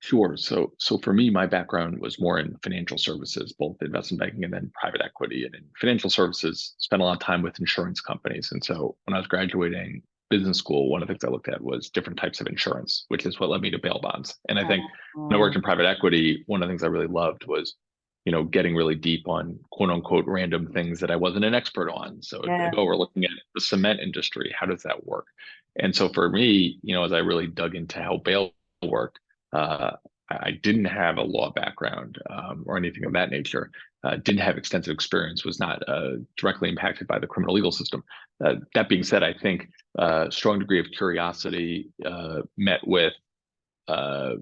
Sure. So for me, my background was more in financial services, both investment banking and then private equity. And in financial services, spent a lot of time with insurance companies. And so when I was graduating business school, one of the things I looked at was different types of insurance, which is what led me to bail bonds. And I think when I Oh, worked in private equity, one of the things I really loved was, getting really deep on quote unquote random things that I wasn't an expert on. So it'd be yeah. like, oh, we're looking at the cement industry. How does that work? And so for me, as I really dug into how bail worked, uh, I didn't have a law background or anything of that nature. Didn't have extensive experience. Was not directly impacted by the criminal legal system. That being said, I think strong degree of curiosity met with uh,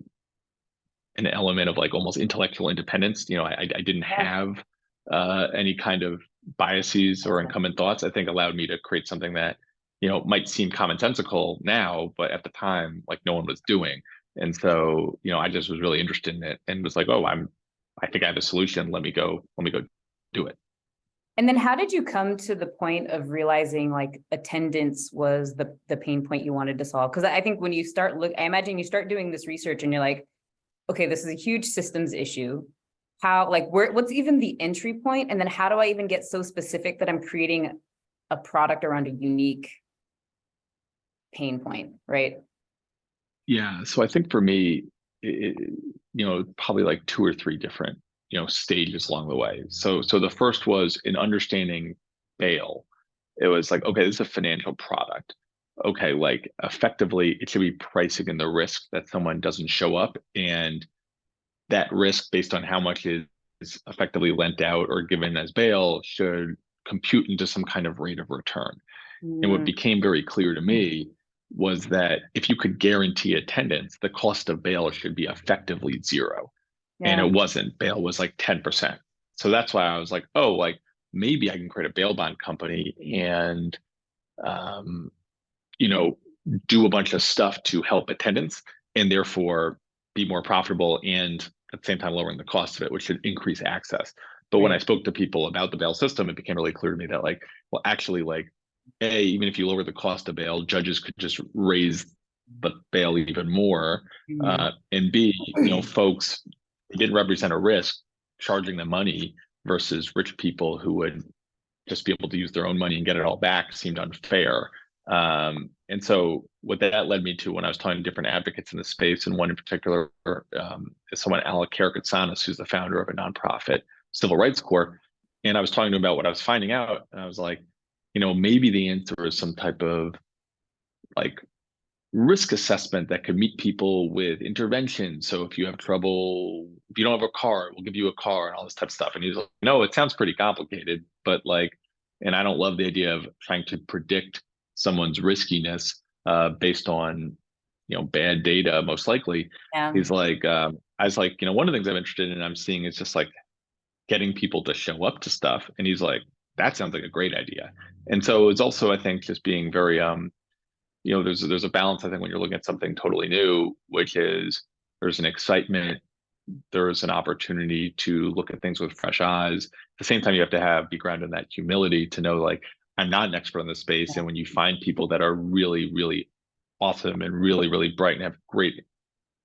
an element of like almost intellectual independence. I didn't Yeah. have any kind of biases or incumbent thoughts. I think allowed me to create something that might seem commonsensical now, but at the time, like no one was doing. And so, I just was really interested in it and was like, oh, I think I have a solution. Let me go do it. And then how did you come to the point of realizing like attendance was the pain point you wanted to solve? Because I think when you I imagine you start doing this research and you're like, okay, this is a huge systems issue. How, like, what's even the entry point? And then how do I even get so specific that I'm creating a product around a unique pain point, right? Yeah. So I think for me, probably like two or three different, stages along the way. So the first was in understanding bail. It was like, okay, this is a financial product. Okay, like effectively, it should be pricing in the risk that someone doesn't show up, and that risk based on how much is effectively lent out or given as bail should compute into some kind of rate of return. And what Mm, became very clear to me was that if you could guarantee attendance, the cost of bail should be effectively zero. And yeah. it wasn't. Bail was like 10%. So that's why I was like, oh, like maybe I can create a bail bond company and, um, you know, do a bunch of stuff to help attendance and therefore be more profitable and at the same time lowering the cost of it, which should increase access. But when I Right. spoke to people about the bail system, it became really clear to me that like, well, actually, like, A, even if you lower the cost of bail, judges could just raise the bail even more. Mm, And B, folks didn't represent a risk charging them money versus rich people who would just be able to use their own money and get it all back seemed unfair. And so what that led me to when I was talking to different advocates in the space, and one in particular is someone, Alec Karakatsanis, who's the founder of a nonprofit civil rights court. And I was talking to him about what I was finding out, and I was like, maybe the answer is some type of like risk assessment that could meet people with intervention. So if you have trouble, if you don't have a car, we'll give you a car and all this type of stuff. And he's like, no, it sounds pretty complicated, but like, and I don't love the idea of trying to predict someone's riskiness based on, bad data, most likely. yeah. He's like, I was like, one of the things I'm interested in, I'm seeing is just like getting people to show up to stuff. And he's like, that sounds like a great idea. And so it's also, I think, just being very, there's a balance, I think, when you're looking at something totally new, which is there's an excitement, there's an opportunity to look at things with fresh eyes. At the same time, you have to be grounded in that humility to know, like, I'm not an expert in this space. And when you find people that are really, really awesome and really, really bright and have great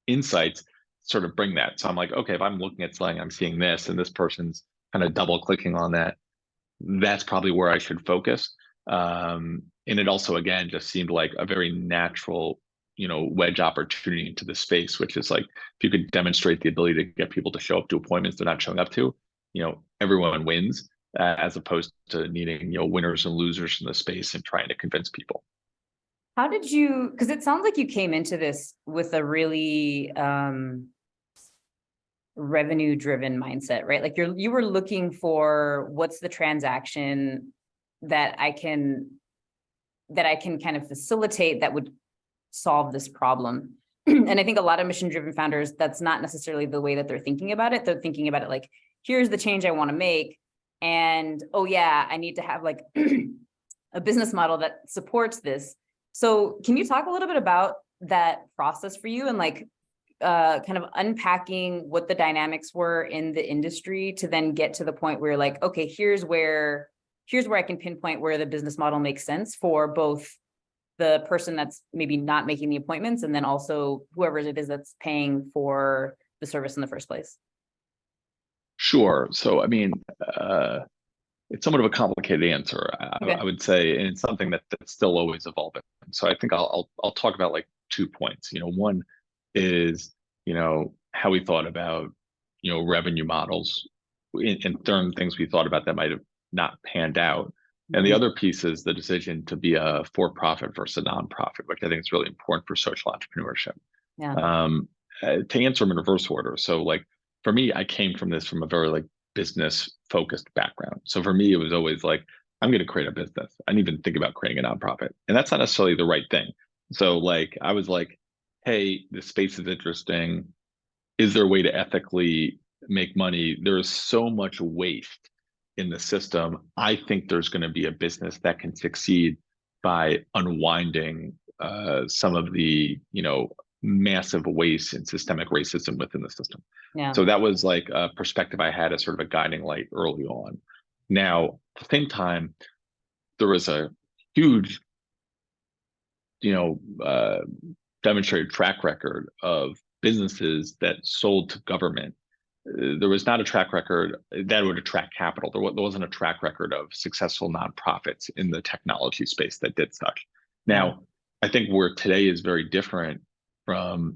insights, sort of bring that. So I'm like, okay, if I'm looking at something, I'm seeing this, and this person's kind of double clicking on that, that's probably where I should focus. And it also, again, just seemed like a very natural, wedge opportunity into the space, which is like, if you could demonstrate the ability to get people to show up to appointments they're not showing up to, everyone wins, as opposed to needing, winners and losers in the space and trying to convince people. How did you, because it sounds like you came into this with a really revenue driven mindset, right? Like you were looking for what's the transaction that I can kind of facilitate that would solve this problem. And I think a lot of mission driven founders, that's not necessarily the way that they're thinking about it. They're thinking about it like, here's the change I want to make. And oh yeah, I need to have like a business model that supports this. So can you talk a little bit about that process for you and like kind of unpacking what the dynamics were in the industry to then get to the point where you're like, okay, here's where I can pinpoint where the business model makes sense for both the person that's maybe not making the appointments, and then also whoever it is that's paying for the service in the first place? Sure. So, I mean, it's somewhat of a complicated answer, I Okay. would say, and it's something that's still always evolving. So I think I'll talk about like 2 points. One is, how we thought about, revenue models and certain things we thought about that might have not panned out. And the Mhm. other piece is the decision to be a for-profit versus a nonprofit, which I think is really important for social entrepreneurship. Yeah. Um, to answer them in reverse order. So like for me, I came from this from a very like business focused background. So for me, it was always like, I'm going to create a business. I didn't even think about creating a nonprofit. And that's not necessarily the right thing. So like I was like, hey, this space is interesting. Is there a way to ethically make money? There is so much waste in the system. I think there's going to be a business that can succeed by unwinding some of the, massive waste and systemic racism within the system. Yeah. So that was like a perspective I had as sort of a guiding light early on. Now, at the same time, there was a huge, you know, uh, demonstrated track record of businesses that sold to government. There was not a track record that would attract capital. There wasn't a track record of successful nonprofits in the technology space that did such. Yeah. Now, I think where today is very different from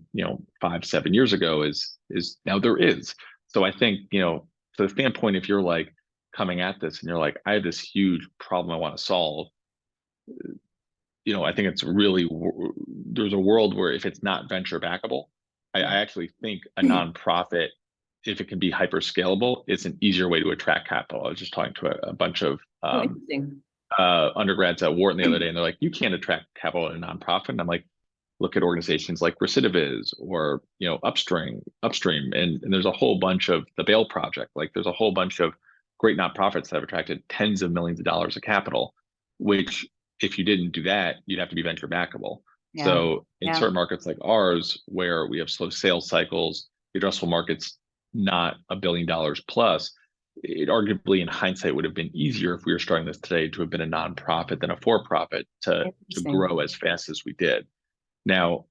5, 7 years ago is now there is. So I think to the standpoint, if you're like coming at this and you're like, I have this huge problem I want to solve, I think it's really there's a world where if it's not venture backable, I Yeah. actually think a nonprofit, if it can be hyper scalable, it's an easier way to attract capital. I was just talking to a bunch of Oh, interesting. undergrads at Wharton the other day, and they're like, "You can't attract capital in a nonprofit." And I'm like, "Look at organizations like Recidiviz or Upstream, and there's a whole bunch of the Bail Project. Like, there's a whole bunch of great nonprofits that have attracted tens of millions of dollars of capital, which if you didn't do that, you'd have to be venture backable. Yeah. So in Yeah. certain markets like ours, where we have slow sales cycles, the addressable market's not $1 billion plus. It arguably, in hindsight, would have been easier if we were starting this today to have been a nonprofit than a for-profit to Interesting. grow as fast as we did. Now,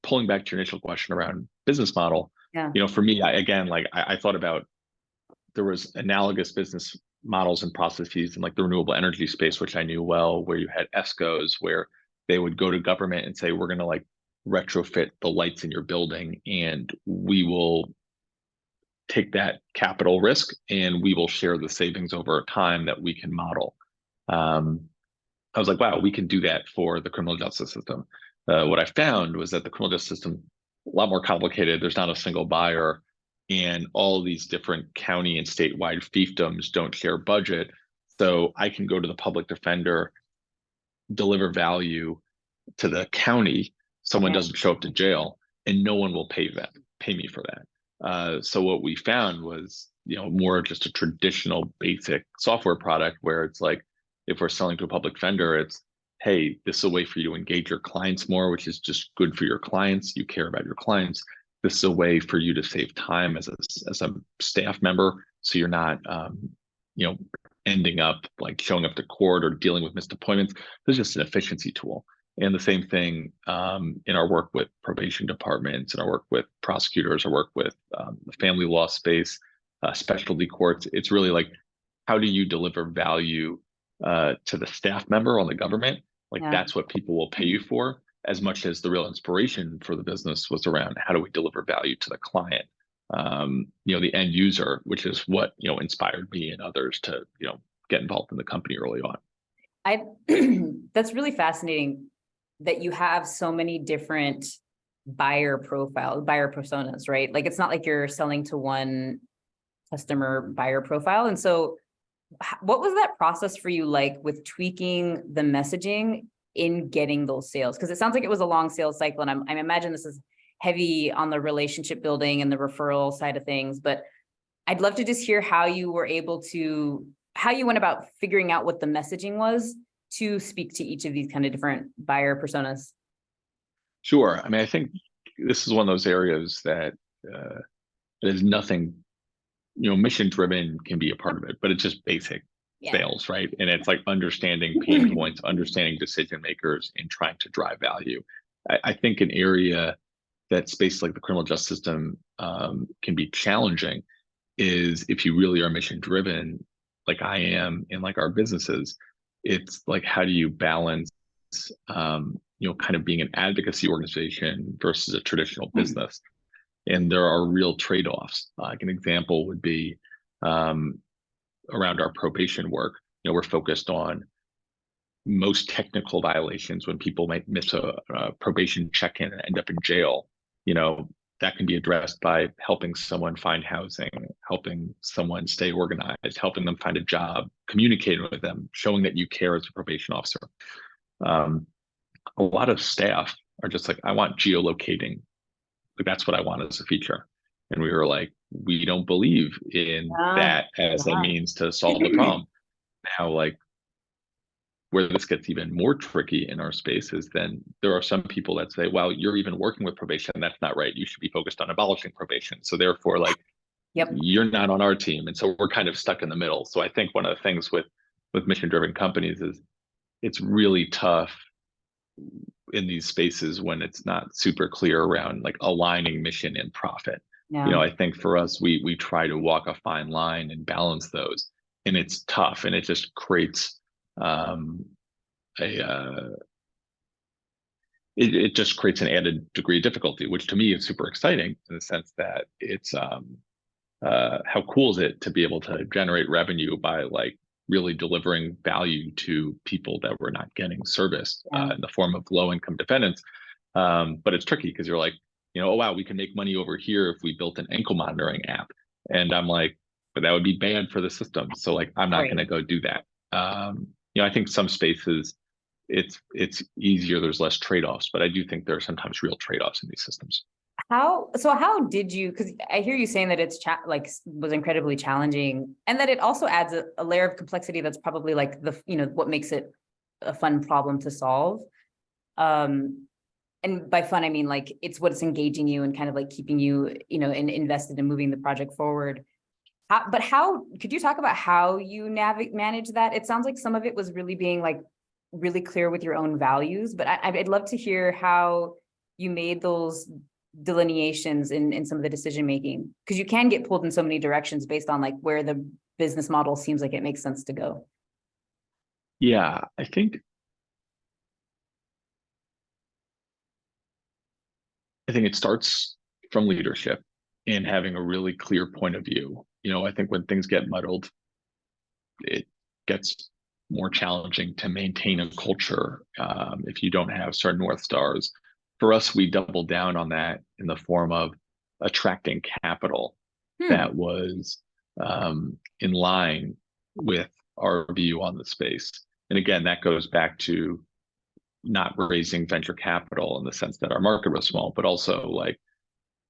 pulling back to your initial question around business model, Yeah. for me, I thought about there was analogous business models and processes in like the renewable energy space, which I knew well, where you had ESCOs where they would go to government and say, we're going to like retrofit the lights in your building and we will take that capital risk and we will share the savings over time that we can model. Um, I was like, wow, we can do that for the criminal justice system. What I found was that the criminal justice system, a lot more complicated. There's not a single buyer, and all these different county and statewide fiefdoms don't share budget. So I can go to the public defender, deliver value to the county. Someone Yeah. doesn't show up to jail, and no one will pay me for that. So what we found was, more just a traditional basic software product where it's like, if we're selling to a public vendor, it's, hey, this is a way for you to engage your clients more, which is just good for your clients. You care about your clients. This is a way for you to save time as a staff member, so you're not, you know, ending up like showing up to court or dealing with missed appointments. This is just an efficiency tool. And the same thing in our work with probation departments, and our work with prosecutors, our work with the family law space, specialty courts. It's really like, how do you deliver value to the staff member on the government? Like Yeah. that's what people will pay you for, as much as the real inspiration for the business was around how do we deliver value to the client, the end user, which is what inspired me and others to get involved in the company early on. I that's really fascinating that you have so many different buyer personas, right? Like it's not like you're selling to one customer buyer profile. And so what was that process for you like with tweaking the messaging in getting those sales? Because it sounds like it was a long sales cycle, and I imagine this is heavy on the relationship building and the referral side of things, but I'd love to just hear how you went about figuring out what the messaging was to speak to each of these kind of different buyer personas. Sure. I mean, I think this is one of those areas that there's nothing, mission driven can be a part of it, but it's just basic. Yeah. sales, right? And it's like understanding pain points, understanding decision makers, and trying to drive value. I think an area that space like the criminal justice system can be challenging is if you really are mission driven, like I am in like our businesses, it's like how do you balance kind of being an advocacy organization versus a traditional business? And there are real trade-offs. Like an example would be um, around our probation work. We're focused on most technical violations when people might miss a probation check-in and end up in jail. You know, that can be addressed by helping someone find housing, helping someone stay organized, helping them find a job, communicating with them, showing that you care as a probation officer. Um, a lot of staff are just like, I want geolocating. Like that's what I want as a feature. And we were like, we don't believe in Ah, that as a yeah. means to solve the problem. Now, like where this gets even more tricky in our space is then there are some people that say, well, you're even working with probation. That's not right. You should be focused on abolishing probation. So therefore, like Yep. you're not on our team. And so we're kind of stuck in the middle. So I think one of the things with mission driven companies is it's really tough in these spaces when it's not super clear around like aligning mission and profit. Yeah. I think for us, we try to walk a fine line and balance those, and it's tough, and it just creates um, a it just creates an added degree of difficulty, which to me is super exciting in the sense that it's how cool is it to be able to generate revenue by like really delivering value to people that were not getting service Yeah. in the form of low income defendants. But it's tricky because you're like, oh wow, we can make money over here if we built an ankle monitoring app. And I'm like, but that would be bad for the system. So like, I'm not going Right. to go do that. I think some spaces it's easier. There's less trade-offs, but I do think there are sometimes real trade-offs in these systems. How did you, because I hear you saying that it's like was incredibly challenging and that it also adds a layer of complexity that's probably like what makes it a fun problem to solve. And by fun, I mean like it's what's engaging you and kind of like keeping you, invested in moving the project forward. How could you talk about how you manage that? It sounds like some of it was really being like really clear with your own values, but I'd love to hear how you made those delineations in some of the decision making, because you can get pulled in so many directions based on like where the business model seems like it makes sense to go. Yeah, I think it starts from leadership and having a really clear point of view. I think when things get muddled, it gets more challenging to maintain a culture if you don't have certain North Stars. For us, we doubled down on that in the form of attracting capital Hmm. that was in line with our view on the space. And again, that goes back to not raising venture capital in the sense that our market was small, but also like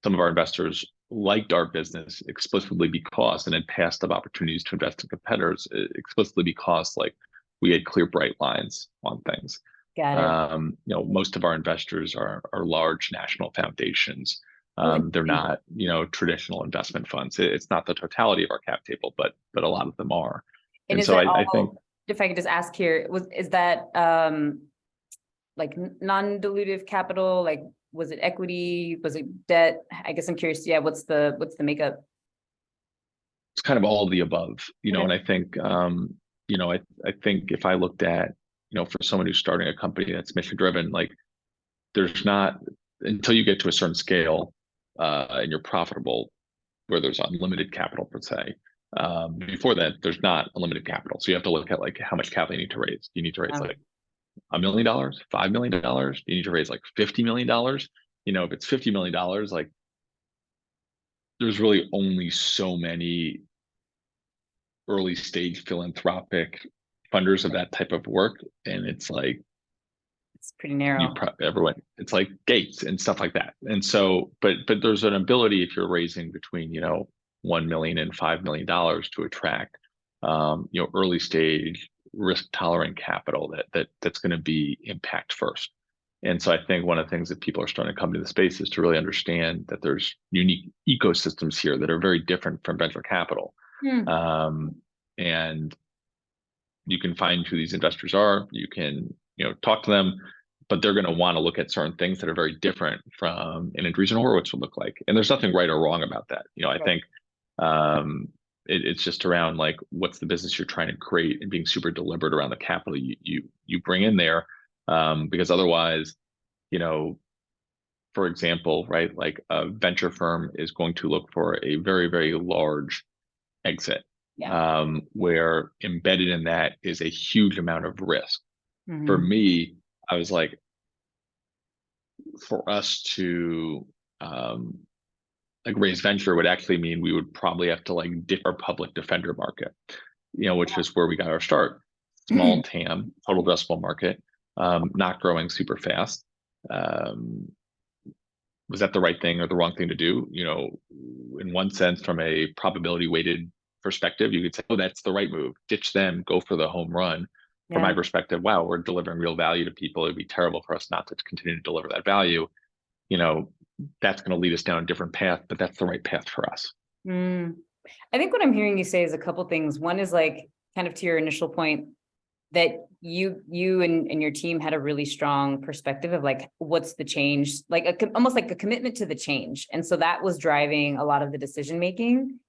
some of our investors liked our business explicitly because and had passed up opportunities to invest in competitors explicitly because like we had clear bright lines on things. Got it. Most of our investors are large national foundations. Oh, They're interesting. not traditional investment funds. It's not the totality of our cap table, but a lot of them are. And And is so that I think all, if I could just ask here, is that like non-dilutive capital? Like, was it equity? Was it debt? I guess I'm curious. Yeah, what's the makeup? it's kind of all of the above, Okay. and I think I think if I looked at for someone who's starting a company that's mission driven, like there's not until you get to a certain scale and you're profitable where there's unlimited capital per se. Before that, there's not unlimited capital. So you have to look at like how much capital you need to raise. You need to raise like $1 million, $5 million. You need to raise like $50 million. If it's $50 million, like there's really only so many early stage philanthropic funders of that type of work, and it's like It's pretty narrow. everyone, it's like Gates and stuff like that. And so but there's an ability if you're raising between 1 million and $5 million to attract early stage risk tolerant capital that's going to be impact first. And so I think one of the things that people are starting to come to the space is to really understand that there's unique ecosystems here that are very different from venture capital. Hmm. um, and you can find who these investors are, you can, talk to them, but they're going to want to look at certain things that are very different from an Andreessen Horowitz would look like. And there's nothing right or wrong about that. I Right. think it's just around like what's the business you're trying to create and being super deliberate around the capital you bring in there, because otherwise, you know, for example, right, like a venture firm is going to look for a very, very large exit, Yeah. where embedded in that is a huge amount of risk. For Mhm. me, I was like, for us to like raise venture would actually mean we would probably have to like dip our public defender market, which is where we got our start. Small TAM, total addressable market, not growing super fast. Um, was that the right thing or the wrong thing to do? In one sense, from a probability weighted perspective, you could say, oh, that's the right move. Ditch them, go for the home run. From Yeah. my perspective, wow, we're delivering real value to people. It'd be terrible for us not to continue to deliver that value. You know, that's going to lead us down a different path, but that's the right path for us. Mm. I think what I'm hearing you say is a couple things. One is like kind of to your initial point that you and your team had a really strong perspective of like what's the change, like almost like a commitment to the change. And so that was driving a lot of the decision making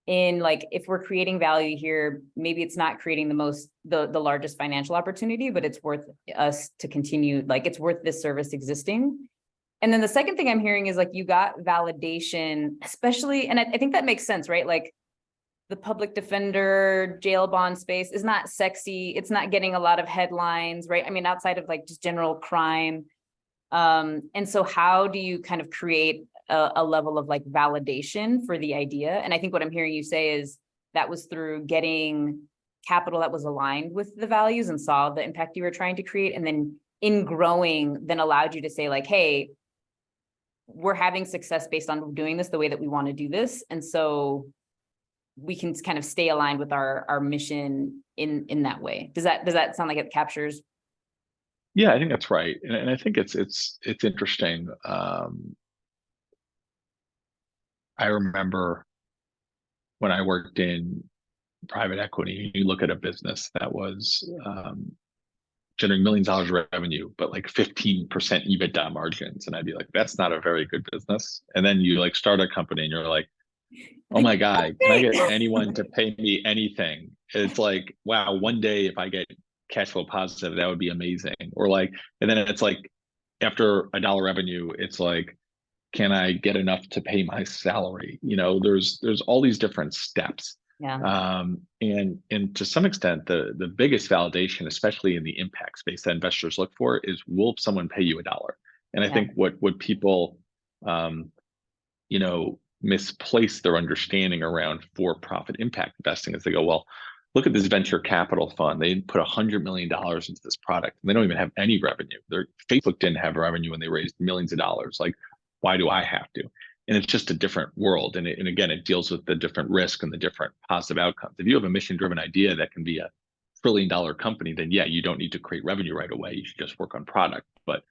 in like if we're creating value here, maybe it's not creating the largest financial opportunity, but it's worth us to continue, like it's worth this service existing. And then the second thing I'm hearing is like you got validation, especially, and I think that makes sense, right? Like the public defender jail bond space is not sexy. It's not getting a lot of headlines, right? I mean, outside of like just general crime. And so how do you kind of create a level of like validation for the idea? And I think what I'm hearing you say is that was through getting capital that was aligned with the values and saw the impact you were trying to create. And then in growing, then allowed you to say like, hey, we're having success based on doing this the way that we want to do this. And so we can kind of stay aligned with our mission in that way. Does that sound like it captures? Yeah, I think that's right, and I think it's interesting. I remember when I worked in private equity, you look at a business that was generating millions of dollars of revenue, but like 15% EBITDA margins, and I'd be like, that's not a very good business. And then you like start a company, and you're like, oh Like, my God, can I great. get anyone to pay me anything? It's like, wow, one day if I get cash flow positive, that would be amazing. Or like, and then it's like after $1 revenue, it's like, can I get enough to pay my salary? There's all these different steps. Yeah, And to some extent, the biggest validation, especially in the impact space that investors look for, is will someone pay you $1? And I yeah, think what people um, misplace their understanding around for-profit impact investing is they go, well, look at this venture capital fund. They put $100 million into this product, and they don't even have any revenue. Their Facebook didn't have revenue when they raised millions of dollars. Like, why do I have to? And it's just a different world. And again, it deals with the different risk and the different positive outcomes. If you have a mission-driven idea that can be a $1 trillion company, then yeah, you don't need to create revenue right away. You should just work on product. But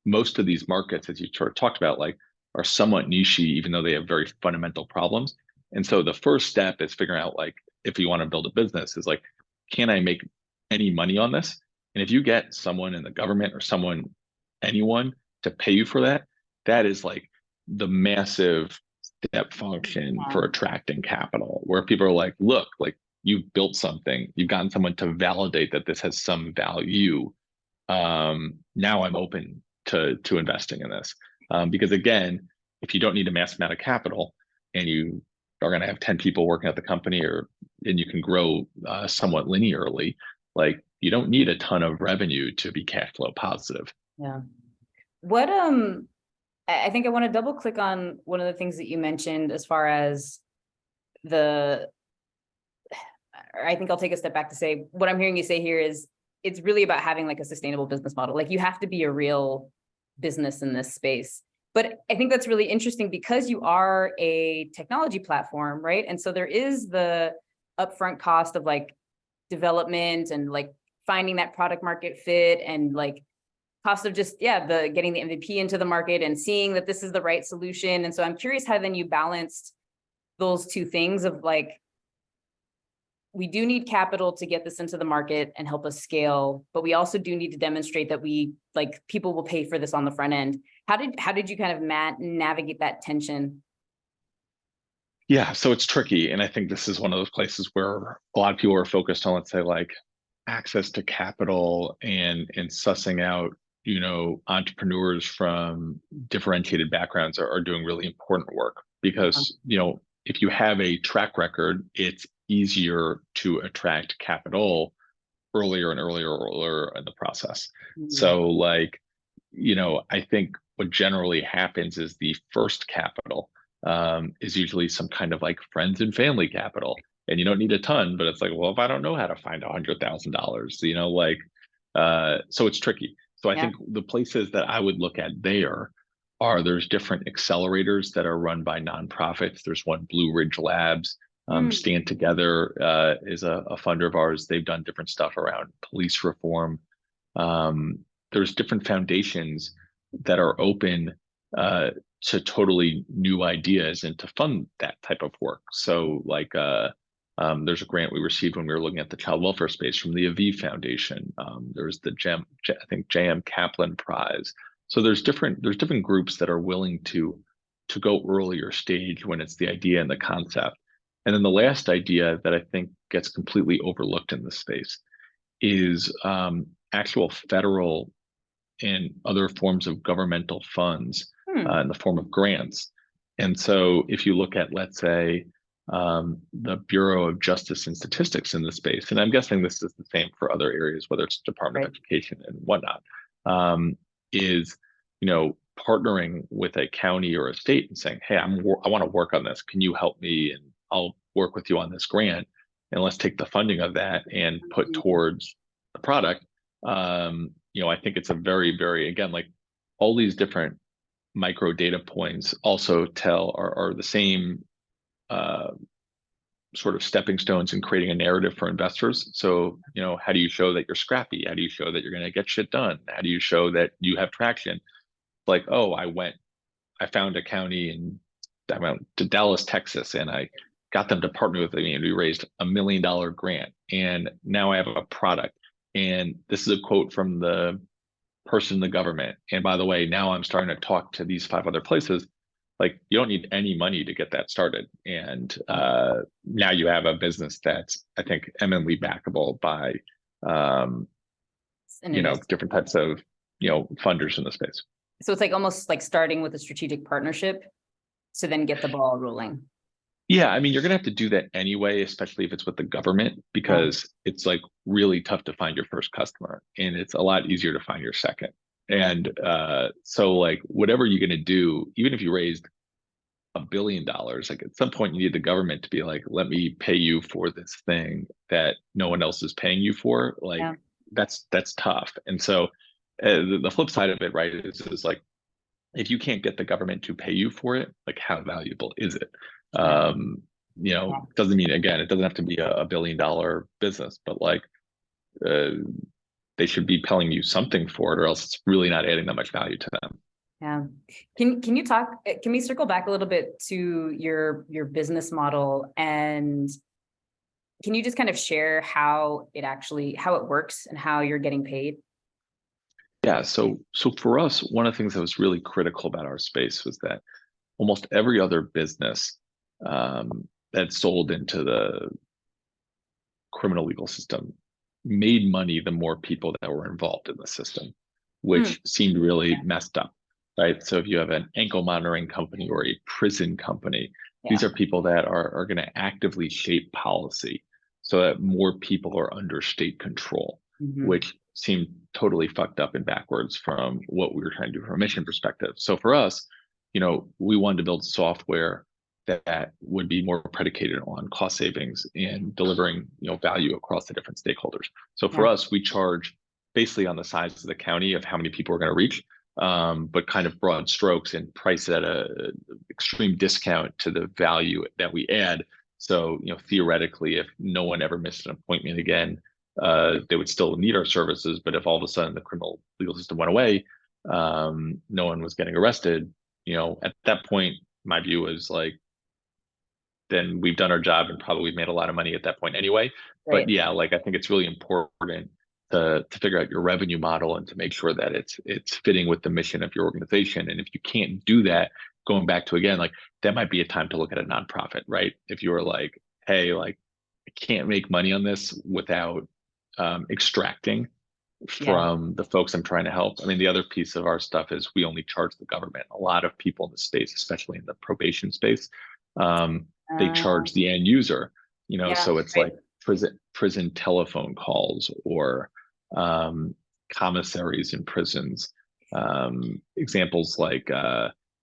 most of these markets, as you sort of talked about, like are somewhat niche, even though they have very fundamental problems. And so the first step is figuring out like if you want to build a business is like, can I make any money on this? And if you get someone in the government or anyone to pay you for that, that is like the massive step function yeah, for attracting capital, where people are like, look, like you've built something, you've gotten someone to validate that this has some value. Now I'm open to investing in this. Because again, if you don't need a mass amount of capital and you are going to have 10 people working at the company and you can grow somewhat linearly, like you don't need a ton of revenue to be cash flow positive. yeah. What I think I want to double click on one of the things that you mentioned as far as the, or I think I'll take a step back to say what I'm hearing you say here is it's really about having like a sustainable business model. Like you have to be a real business in this space. But I think that's really interesting because you are a technology platform, right? And so there is the upfront cost of like development and like finding that product market fit and like cost of just, yeah, the getting the MVP into the market and seeing that this is the right solution. And so I'm curious how then you balanced those two things of like we do need capital to get this into the market and help us scale, but we also do need to demonstrate that we like people will pay for this on the front end. How did you kind of navigate that tension? Yeah, so it's tricky. And I think this is one of those places where a lot of people are focused on, let's say, like access to capital and sussing out, entrepreneurs from differentiated backgrounds are doing really important work because, if you have a track record, it's easier to attract capital earlier and earlier in the process. Mhm. So like, I think what generally happens is the first capital is usually some kind of like friends and family capital. And you don't need a ton, but it's like, well, if I don't know how to find $100,000, so it's tricky. So I Yeah. think the places that I would look at there's different accelerators that are run by nonprofits. There's one, Blue Ridge Labs. Mm, Stand Together is a funder of ours. They've done different stuff around police reform. Um, there's different foundations that are open to totally new ideas and to fund that type of work. So, like, there's a grant we received when we were looking at the child welfare space from the Aviv Foundation. There's the I think JM Kaplan Prize. So there's different groups that are willing to go earlier stage when it's the idea and the concept. And then the last idea that I think gets completely overlooked in this space is actual federal and other forms of governmental funds hmm. in the form of grants. And so if you look at, let's say, the Bureau of Justice and Statistics in the space, and I'm guessing this is the same for other areas, whether it's Department Right. of Education and whatnot, is, partnering with a county or a state and saying, hey, I want to work on this. Can you help me? And I'll work with you on this grant. And let's take the funding of that and put Mhm. towards the product. I think it's a very, very, again, like all these different micro data points also are the same uh, sort of stepping stones in creating a narrative for investors. So, how do you show that you're scrappy? How do you show that you're going to get shit done? How do you show that you have traction? Like, oh, I found a county and I went to Dallas, Texas, and I got them to partner with me, and we raised $1 million grant, and now I have a product. And this is a quote from the person in the government. And by the way, now I'm starting to talk to these 5 other places. Like, you don't need any money to get that started, and now you have a business that's, I think, eminently backable by An investor. different types of funders in the space. So it's like almost like starting with a strategic partnership to then get the ball rolling. Yeah, I mean, you're gonna have to do that anyway, especially if it's with the government, Yeah. because it's like really tough to find your first customer, and it's a lot easier to find your second. And so, like, whatever you're gonna do, even if you raised $1 billion, like at some point you need the government to be like, let me pay you for this thing that no one else is paying you for. Like, Yeah. that's tough. And so, the flip side of it, right, is like, if you can't get the government to pay you for it, like, how valuable is it? Yeah. Doesn't mean, again, it doesn't have to be a $1 billion business, but like, uh, they should be paying you something for it, or else it's really not adding that much value to them. Yeah. Can you talk, can we circle back a little bit to your business model, and can you just kind of share how it works and how you're getting paid? Yeah. So for us, one of the things that was really critical about our space was that almost every other business that sold into the criminal legal system made money the more people that were involved in the system, Hmm. which seemed really messed up, right? So if you have an ankle monitoring company or a prison company, Yeah. these are people that are going to actively shape policy so that more people are under state control, Mhm. which seemed totally fucked up and backwards from what we were trying to do from a mission perspective. So for us, we wanted to build software that would be more predicated on cost savings and delivering value across the different stakeholders. So for Yeah. us, we charge basically on the size of the county of how many people we're going to reach, but kind of broad strokes, and price at a extreme discount to the value that we add. So theoretically, if no one ever missed an appointment again, they would still need our services. But if all of a sudden the criminal legal system went away, no one was getting arrested. At that point, my view was like, then we've done our job and probably we've made a lot of money at that point anyway. But Right. yeah, like I think it's really important to figure out your revenue model and to make sure that it's fitting with the mission of your organization. And if you can't do that, going back to again, like that might be a time to look at a nonprofit, right? If you were like, hey, like I can't make money on this without extracting Yeah. from the folks I'm trying to help. I mean, the other piece of our stuff is we only charge the government. A lot of people in the space, especially in the probation space, they Uh, charge the end user, yeah. so it's Right. like prison telephone calls or commissaries in prisons. Examples like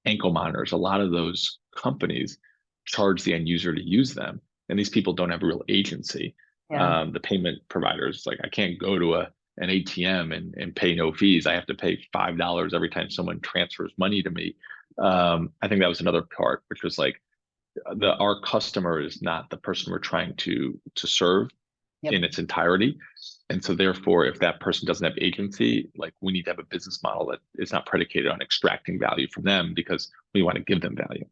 ankle monitors, a lot of those companies charge the end user to use them. And these people don't have a real agency. Yeah. The payment providers, like I can't go to an ATM and pay no fees. I have to pay $5 every time someone transfers money to me. I think that was another part, which was like our customer is not the person we're trying to serve Yep. in its entirety. And so therefore, if that person doesn't have agency, like we need to have a business model that is not predicated on extracting value from them because we want to give them value.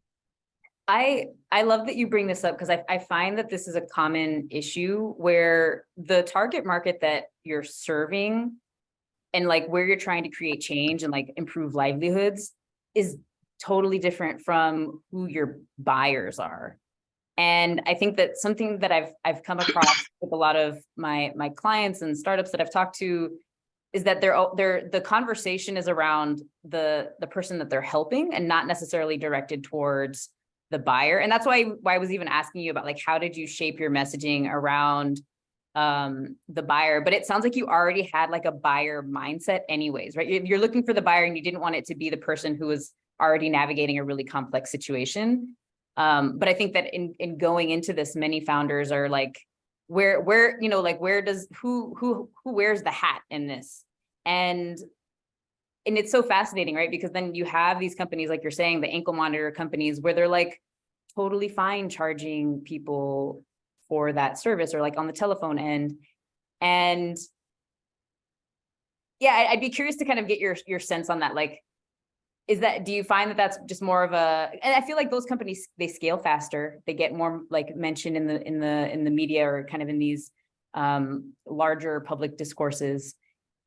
I love that you bring this up because I find that this is a common issue where the target market that you're serving and like where you're trying to create change and like improve livelihoods is totally different from who your buyers are. And I think that something that I've come across with a lot of my clients and startups that I've talked to is that they're the conversation is around the person that they're helping and not necessarily directed towards the buyer. And that's why I was even asking you about like how did you shape your messaging around the buyer? But it sounds like you already had like a buyer mindset anyways, right? You're looking for the buyer and you didn't want it to be the person who was already navigating a really complex situation. But I think that in going into this, many founders are like, where, like where does who wears the hat in this? And it's so fascinating, right? Because then you have these companies, like you're saying, the ankle monitor companies, where they're like totally fine charging people for that service or like on the telephone end. And yeah, I'd be curious to kind of get your sense on that. Like, do you find that that's just more of and I feel like those companies, they scale faster, they get more like mentioned in the media or kind of in these larger public discourses.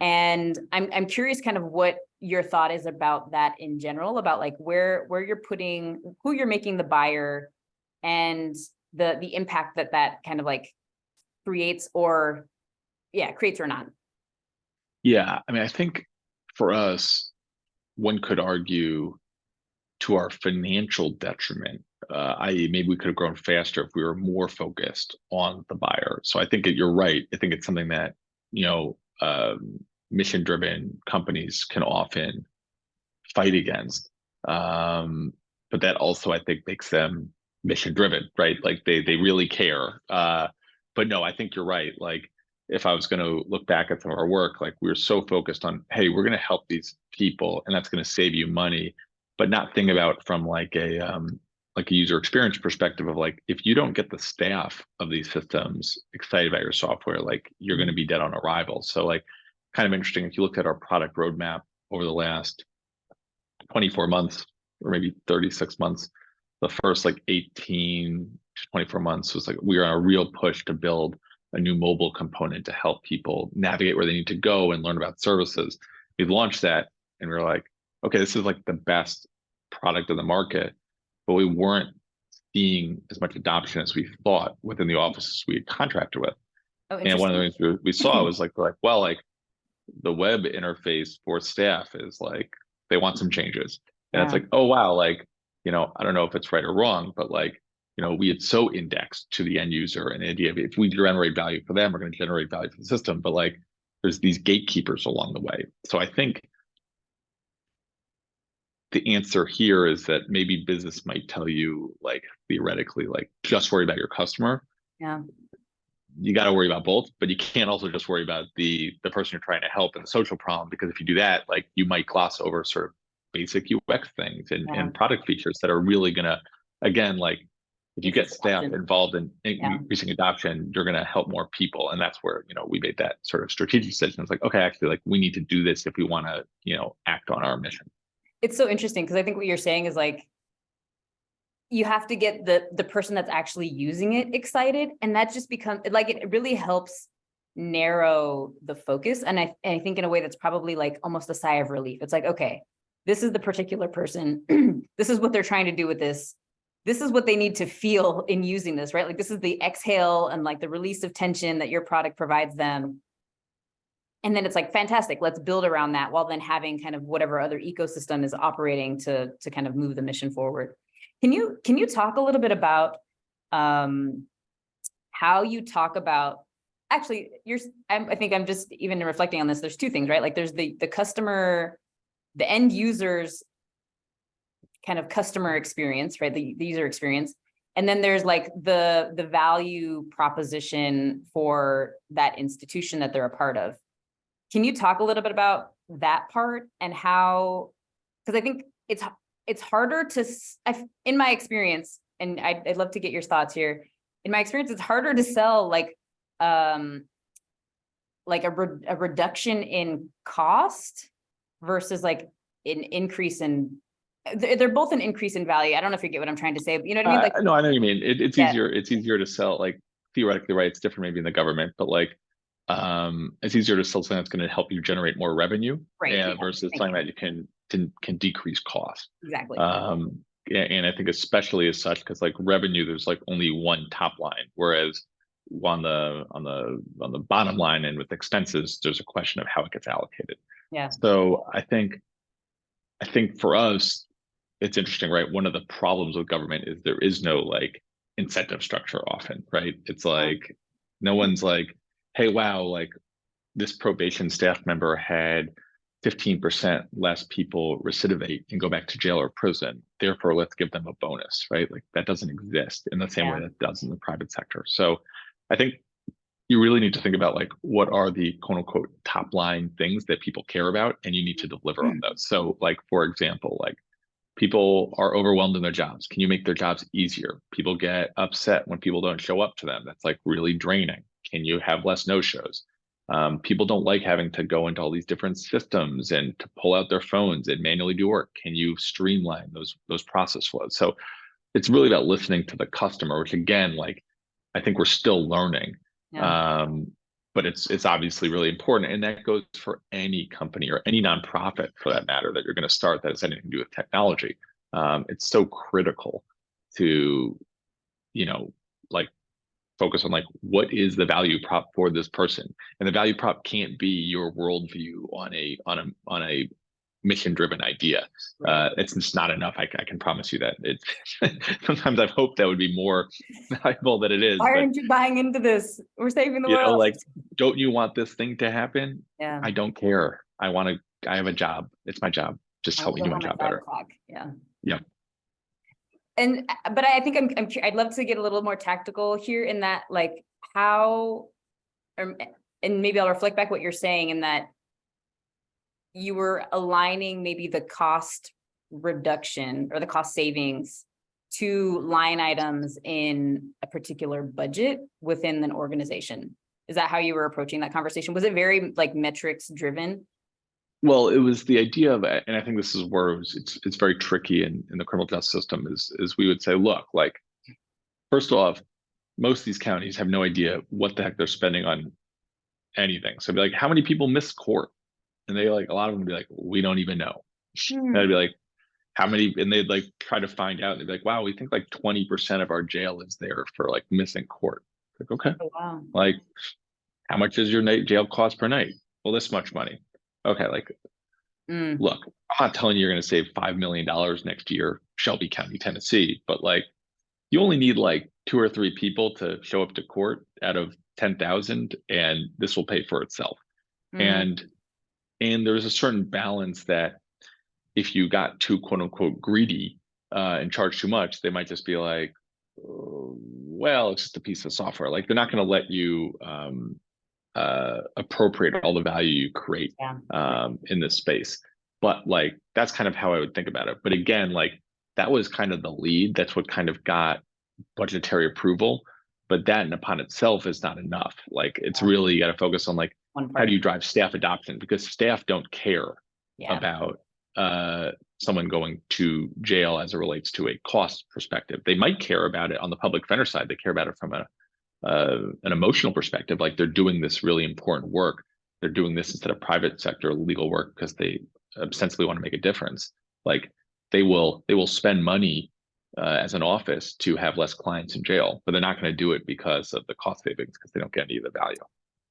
And I'm curious kind of what your thought is about that in general, about like where you're putting, who you're making the buyer and the impact that kind of like creates or not. Yeah, I mean, I think for us, one could argue to our financial detriment, i.e., maybe we could have grown faster if we were more focused on the buyer. So I think you're right. I think it's something that, you know, mission-driven companies can often fight against. But that also, I think, makes them mission-driven, right? Like they really care. But no, I think you're right. Like if I was going to look back at some of our work, like we were so focused on, hey, we're going to help these people, and that's going to save you money, but not think about from like a user experience perspective of like if you don't get the staff of these systems excited about your software, like you're going to be dead on arrival. So like kind of interesting if you look at our product roadmap over the last 24 months or maybe 36 months, the first like 18 to 24 months was like we were on a real push to build a new mobile component to help people navigate where they need to go and learn about services. We launched that and we were like, okay, this is like the best product in the market, but we weren't seeing as much adoption as we thought within the offices we had contracted with. Oh, And one of interesting. the things we saw was like, well, like the web interface for staff is like they want some changes. And it's Yeah. like, oh wow, like, I don't know if it's right or wrong, but like, we had so indexed to the end user and the idea of if we generate value for them, we're going to generate value for the system. But like there's these gatekeepers along the way. So I think the answer here is that maybe business might tell you like theoretically, like just worry about your customer. Yeah. You got to worry about both, but you can't also just worry about the person you're trying to help and the social problem, because if you do that, like you might gloss over sort of basic UX things Yeah. and product features that are really gonna, again, like if you get Increase staff adoption. involved in Yeah. increasing adoption, you're gonna help more people, and that's where we made that sort of strategic decision. It's like, okay, actually, like we need to do this if we want to act on our mission. It's so interesting because I think what you're saying is like you have to get the person that's actually using it excited. And that just becomes like, it really helps narrow the focus. And I think in a way that's probably like almost a sigh of relief. It's like, okay, this is the particular person. This is what they're trying to do with this. This is what they need to feel in using this, right? Like this is the exhale and like the release of tension that your product provides them. And then it's like, fantastic, let's build around that while then having kind of whatever other ecosystem is operating to kind of move the mission forward. Can you talk a little bit about how you talk about, actually, I think I'm just even reflecting on this. There's two things, right? Like there's the customer, the end users kind of customer experience, right? The user experience. And then there's like the value proposition for that institution that they're a part of. Can you talk a little bit about that part and how, because I think it's harder to, in my experience, and I'd love to get your thoughts here. In my experience, it's harder to sell like a reduction in cost versus like an increase in, they're both an increase in value. I don't know if you get what I'm trying to say, but you know what I mean? Like, no, I know what you mean. It's yeah, easier. It's easier to sell, like theoretically, right? It's different maybe in the government, but like it's easier to sell something that's going to help you generate more revenue, right. Yeah, versus thank something you. that you can decrease cost. Exactly. Yeah, and I think especially as such, because like revenue, there's like only one top line, whereas on the bottom line and with expenses, there's a question of how it gets allocated. Yeah. So I think for us, it's interesting, right? One of the problems with government is there is no like incentive structure often, right? It's like no one's like, hey, wow, like this probation staff member had 15% less people recidivate and go back to jail or prison. Therefore, let's give them a bonus, right? Like that doesn't exist in the same Yeah. way that does in the private sector. So I think you really need to think about like what are the quote unquote top line things that people care about, and you need to deliver on those. So like for example, like people are overwhelmed in their jobs. Can you make their jobs easier? People get upset when people don't show up to them. That's like really draining. Can you have less no-shows? People don't like having to go into all these different systems and to pull out their phones and manually do work. Can you streamline those process flows? So it's really about listening to the customer, which again, like I think we're still learning. Yeah. Um, but it's obviously really important, and that goes for any company or any nonprofit for that matter that you're going to start that has anything to do with technology. It's so critical to, you know, like focus on like what is the value prop for this person, and the value prop can't be your worldview on a mission driven idea. Right. It's just not enough. I can promise you that. It's sometimes I've hoped that would be more valuable than it is, Why but aren't you buying into this? We're saving the you know, world. like, don't you want this thing to happen? Yeah. I don't care. I have a job. It's my job. Just I help will me go do my home at job 5 better. o'clock. Yeah. Yeah. And, but I think I'd love to get a little more tactical here in that, like how, or, and maybe I'll reflect back what you're saying in that you were aligning maybe the cost reduction or the cost savings to line items in a particular budget within an organization. Is that how you were approaching that conversation? Was it very like metrics driven? Well, it was the idea of, and I think this is where it's very tricky in the criminal justice system is we would say, look, like, first off, most of these counties have no idea what the heck they're spending on anything. So I'd be like, how many people miss court? And they like, a lot of them would be like, we don't even know. And I'd be like, how many? And they'd like try to find out. And they'd be like, wow, we think like 20% of our jail is there for like missing court. Like, okay. Oh, wow. Like, how much is your night jail cost per night? Well, this much money. Okay, like, look, I'm not telling you you're going to save $5 million next year, Shelby County, Tennessee, but like, you only need like 2 or 3 people to show up to court out of 10,000, and this will pay for itself. And there's a certain balance that if you got too quote unquote greedy and charged too much, they might just be like, "Oh, well, it's just a piece of software." Like they're not going to let you appropriate all the value you create Yeah. in this space. But like that's kind of how I would think about it. But again, like that was kind of the lead. That's what kind of got budgetary approval. But that in upon itself is not enough. Like it's Yeah. really you got to focus on like One how part. do you drive staff adoption, because staff don't care Yeah. about someone going to jail as it relates to a cost perspective. They might care about it on the public defender side. They care about it from an emotional perspective, like they're doing this really important work. They're doing this instead of private sector legal work because they ostensibly want to make a difference. Like they will spend money as an office to have less clients in jail, but they're not going to do it because of the cost savings because they don't get any of the value.